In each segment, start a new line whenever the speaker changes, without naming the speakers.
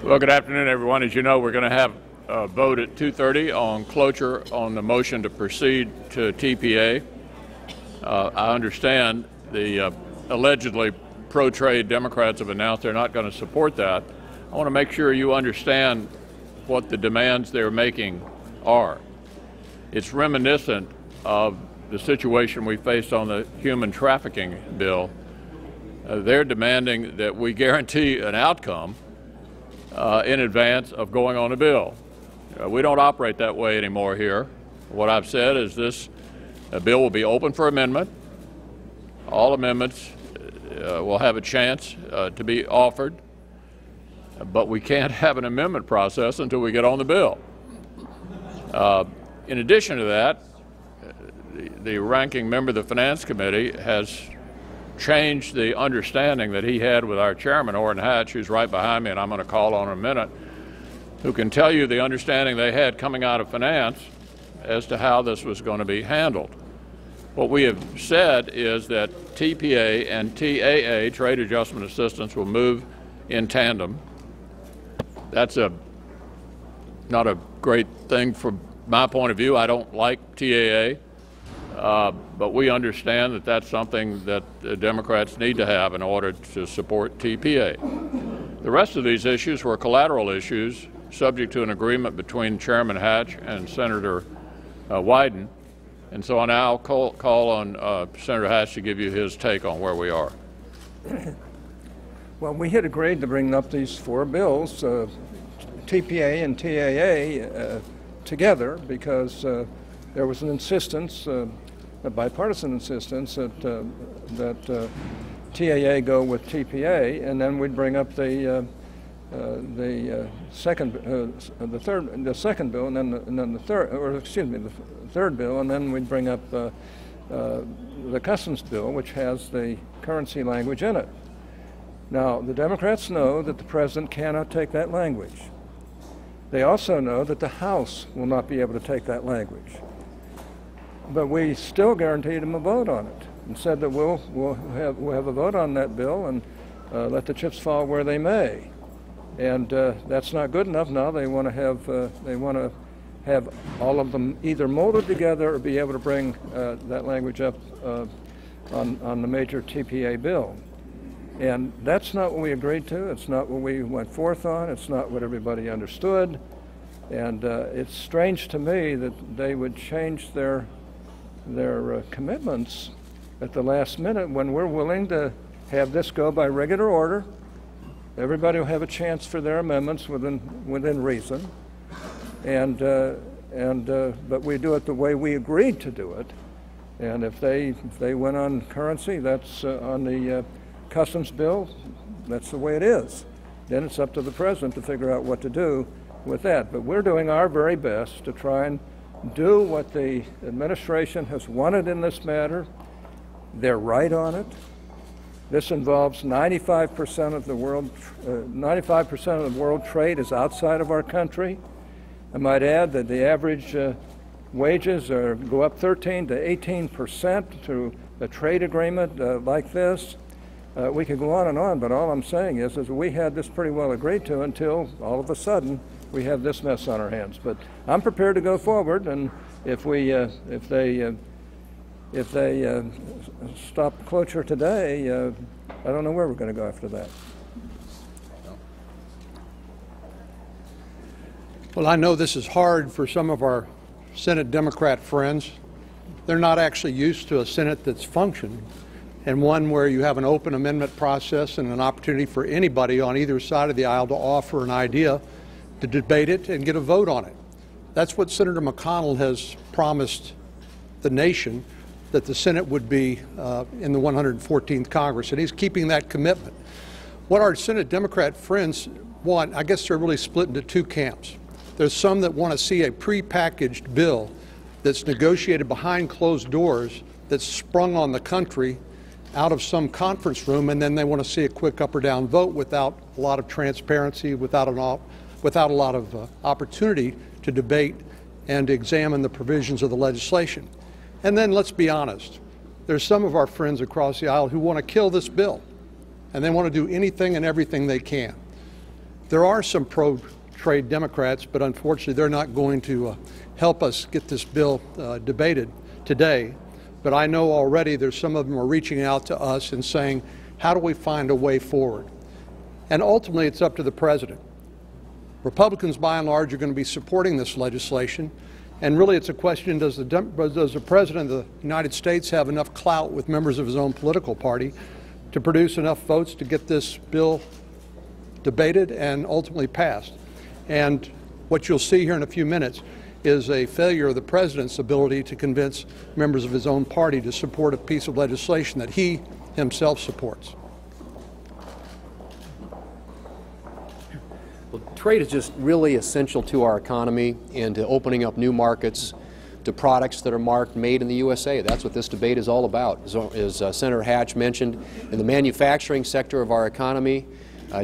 Well, good afternoon, everyone. As you know, we're going to have a vote at 2:30 on cloture on the motion to proceed to TPA. I understand the allegedly pro-trade Democrats have announced they're not going to support that. I want to make sure you understand what the demands they're making are. It's reminiscent of the situation we faced on the human trafficking bill. They're demanding that we guarantee an outcome in advance of going on a bill. We don't operate that way anymore here. What I've said is this bill will be open for amendment. All amendments will have a chance to be offered, but we can't have an amendment process until we get on the bill. In addition to that, the ranking member of the Finance Committee has changed the understanding that he had with our chairman, Orrin Hatch, who's right behind me, and I'm going to call on in a minute, who can tell you the understanding they had coming out of finance as to how this was going to be handled. What we have said is that TPA and TAA, Trade Adjustment Assistance, will move in tandem. That's not a great thing from my point of view. I don't like TAA. But we understand that that's something that the Democrats need to have in order to support TPA. The rest of these issues were collateral issues subject to an agreement between Chairman Hatch and Senator Wyden. And so I now call on Senator Hatch to give you his take on where we are.
Well, we had agreed to bring up these four bills, TPA and TAA, together because there was an insistence, a bipartisan insistence, that TAA go with TPA, and then we'd bring up the second bill, and then the third bill, and then we'd bring up the customs bill, which has the currency language in it. Now, the Democrats know that the president cannot take that language. They also know that the House will not be able to take that language. But we still guaranteed them a vote on it and said that we'll have a vote on that bill and let the chips fall where they may. And that's not good enough. Now they want to have all of them either molded together or be able to bring that language up on the major TPA bill. And that's not what we agreed to. It's not what we went forth on. It's not what everybody understood. And it's strange to me that they would change their commitments at the last minute when we're willing to have this go by regular order. Everybody will have a chance for their amendments within reason, but we do it the way we agreed to do it. And if they went on currency, that's on the customs bill, that's the way it is. Then it's up to the president to figure out what to do with that. But we're doing our very best to try and do what the administration has wanted in this matter. They're right on it. This involves 95% of the world. 95% of the world trade is outside of our country. I might add that the average wages go up 13 to 18% through a trade agreement like this. We could go on, but all I'm saying is we had this pretty well agreed to until all of a sudden we have this mess on our hands. But I'm prepared to go forward, and if they stop cloture today, I don't know where we're going to go after that.
Well, I know this is hard for some of our Senate Democrat friends. They're not actually used to a Senate that's functioning, and one where you have an open amendment process and an opportunity for anybody on either side of the aisle to offer an idea, to debate it and get a vote on it. That's what Senator McConnell has promised the nation, that the Senate would be in the 114th Congress, and he's keeping that commitment. What our Senate Democrat friends want, I guess they're really split into two camps. There's some that want to see a prepackaged bill that's negotiated behind closed doors, that's sprung on the country out of some conference room, and then they want to see a quick up or down vote without a lot of transparency, without a lot of opportunity to debate and examine the provisions of the legislation. And then let's be honest, there's some of our friends across the aisle who want to kill this bill, and they want to do anything and everything they can. There are some pro-trade Democrats, but unfortunately they're not going to help us get this bill debated today. But I know already there's some of them are reaching out to us and saying, how do we find a way forward? And ultimately it's up to the President. Republicans, by and large, are going to be supporting this legislation. And really it's a question, does the President of the United States have enough clout with members of his own political party to produce enough votes to get this bill debated and ultimately passed? And what you'll see here in a few minutes is a failure of the President's ability to convince members of his own party to support a piece of legislation that he himself supports.
Well, trade is just really essential to our economy and to opening up new markets to products that are marked Made in the USA. That's what this debate is all about. As Senator Hatch mentioned, in the manufacturing sector of our economy,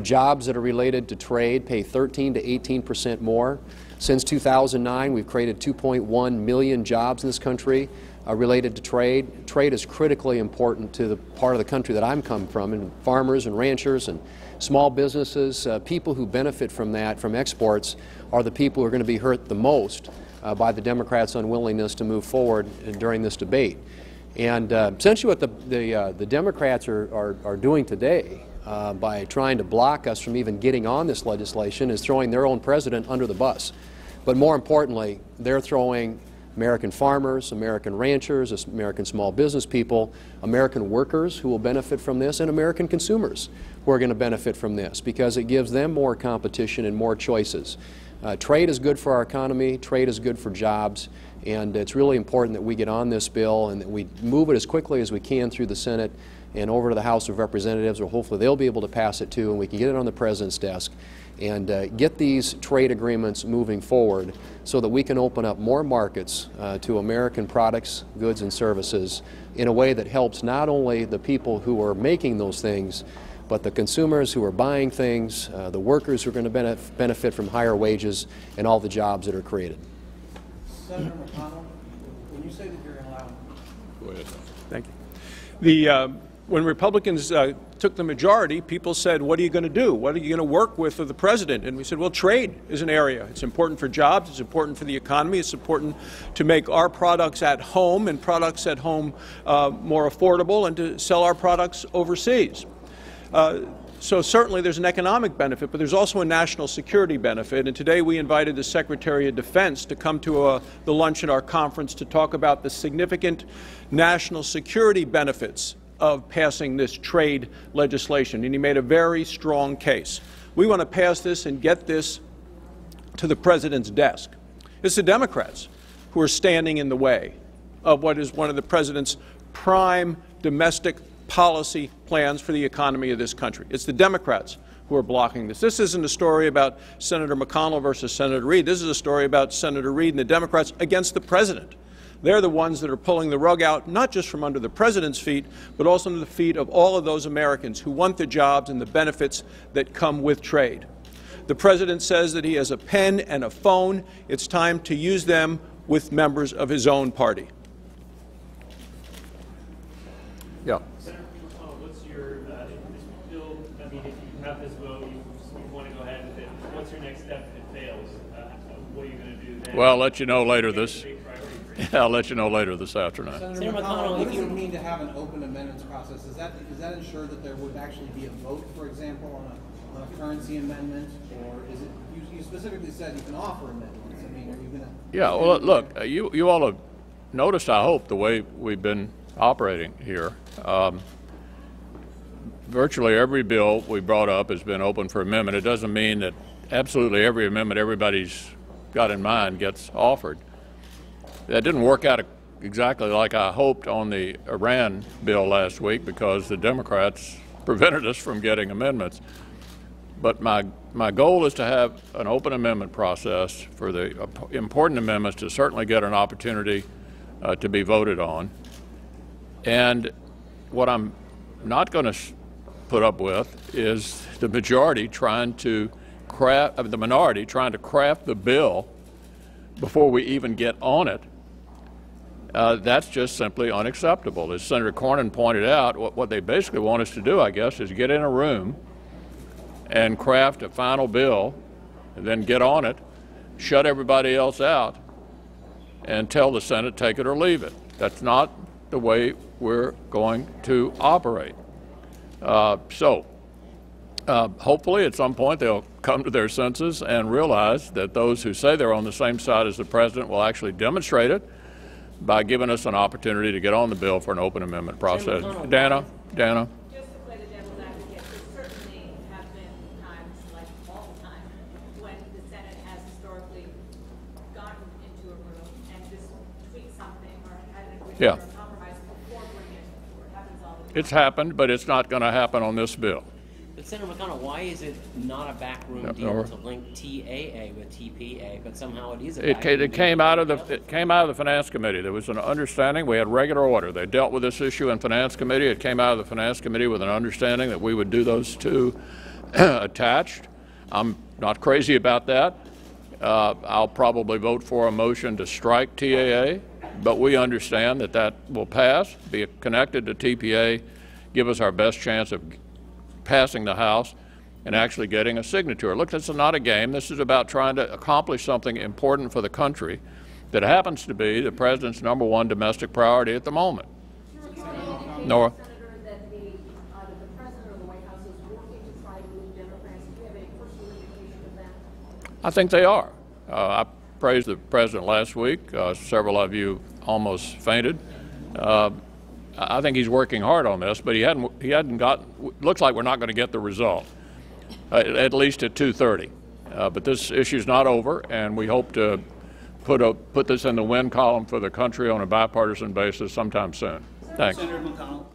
jobs that are related to trade pay 13 to 18% more. Since 2009, we've created 2.1 million jobs in this country related to trade. Trade is critically important to the part of the country that I'm come from, and farmers and ranchers and small businesses. People who benefit from that, from exports, are the people who are going to be hurt the most by the Democrats' unwillingness to move forward during this debate. And essentially what the Democrats are doing today by trying to block us from even getting on this legislation is throwing their own president under the bus. But more importantly, they're throwing American farmers, American ranchers, American small business people, American workers who will benefit from this, and American consumers who are going to benefit from this because it gives them more competition and more choices. Trade is good for our economy, trade is good for jobs, and it's really important that we get on this bill and that we move it as quickly as we can through the Senate and over to the House of Representatives, where hopefully they'll be able to pass it too, and we can get it on the President's desk and get these trade agreements moving forward so that we can open up more markets to American products, goods, and services in a way that helps not only the people who are making those things, but the consumers who are buying things, the workers who are going to benefit from higher wages, and all the jobs that are created.
Senator McConnell, when you say that you're allowing...
Go ahead.
Thank you. When Republicans took the majority, people said, what are you going to do? What are you going to work with the President? And we said, well, trade is an area. It's important for jobs. It's important for the economy. It's important to make our products at home and products at home more affordable and to sell our products overseas. So certainly there's an economic benefit, but there's also a national security benefit. And today we invited the Secretary of Defense to come to the lunch at our conference to talk about the significant national security benefits of passing this trade legislation. And he made a very strong case. We want to pass this and get this to the President's desk. It's the Democrats who are standing in the way of what is one of the President's prime domestic policy plans for the economy of this country. It's the Democrats who are blocking this. This isn't a story about Senator McConnell versus Senator Reid. This is a story about Senator Reid and the Democrats against the President. They're the ones that are pulling the rug out, not just from under the President's feet, but also under the feet of all of those Americans who want the jobs and the benefits that come with trade. The President says that he has a pen and a phone. It's time to use them with members of his own party.
Yeah.
Senator McConnell, what's your, if this bill, I mean, if you have this vote, you want to go ahead with it, what's your next step if it fails? What are you going to do then?
Well, I'll let you know later this. I'll let you know later this afternoon.
Senator McConnell, what does it mean to have an open amendments process? Does that ensure that there would actually be a vote, for example, on a currency amendment, or is it? You specifically said you can offer amendments. I mean, are you going to?
Yeah. Well, look, you all have noticed, I hope, the way we've been operating here. Virtually every bill we brought up has been open for amendment. It doesn't mean that absolutely every amendment everybody's got in mind gets offered. That didn't work out exactly like I hoped on the Iran bill last week because the Democrats prevented us from getting amendments. But my goal is to have an open amendment process for the important amendments to certainly get an opportunity to be voted on. And what I'm not going to put up with is the majority trying to the minority trying to craft the bill before we even get on it. That's just simply unacceptable. As Senator Cornyn pointed out, what they basically want us to do, I guess, is get in a room and craft a final bill, and then get on it, shut everybody else out, and tell the Senate take it or leave it. That's not the way we're going to operate. Hopefully at some point they'll come to their senses and realize that those who say they're on the same side as the president will actually demonstrate it by giving us an opportunity to get on the bill for an open amendment process. Dana?
Just to play the devil's advocate, there certainly have been times, like all the time, when the Senate has historically gotten into a room and just tweaked something or had an agreement or a compromise before bringing it to the floor. It happens all the time.
It's happened, but it's not going to happen on this bill.
But Senator McConnell, why is it not a backroom deal to link TAA with TPA, but somehow it is a backroom deal?
It came out of the Finance Committee. There was an understanding. We had regular order. They dealt with this issue in Finance Committee. It came out of the Finance Committee with an understanding that we would do those two attached. I'm not crazy about that. I'll probably vote for a motion to strike TAA, but we understand that that will pass, be connected to TPA, give us our best chance of passing the House and actually getting a signature. Look, this is not a game. This is about trying to accomplish something important for the country that happens to be the president's #1 domestic priority at the moment. Nora?
Senator, that the president or the White House is working to try to move Democrats. Do you have any personal indication of that?
I think they are. I praised the president last week. Several of you almost fainted. I think he's working hard on this, but he hadn't got. Looks like we're not going to get the result, at least at 2:30. But this issue's not over, and we hope to put this in the win column for the country on a bipartisan basis sometime soon. Thanks.
Senator McConnell.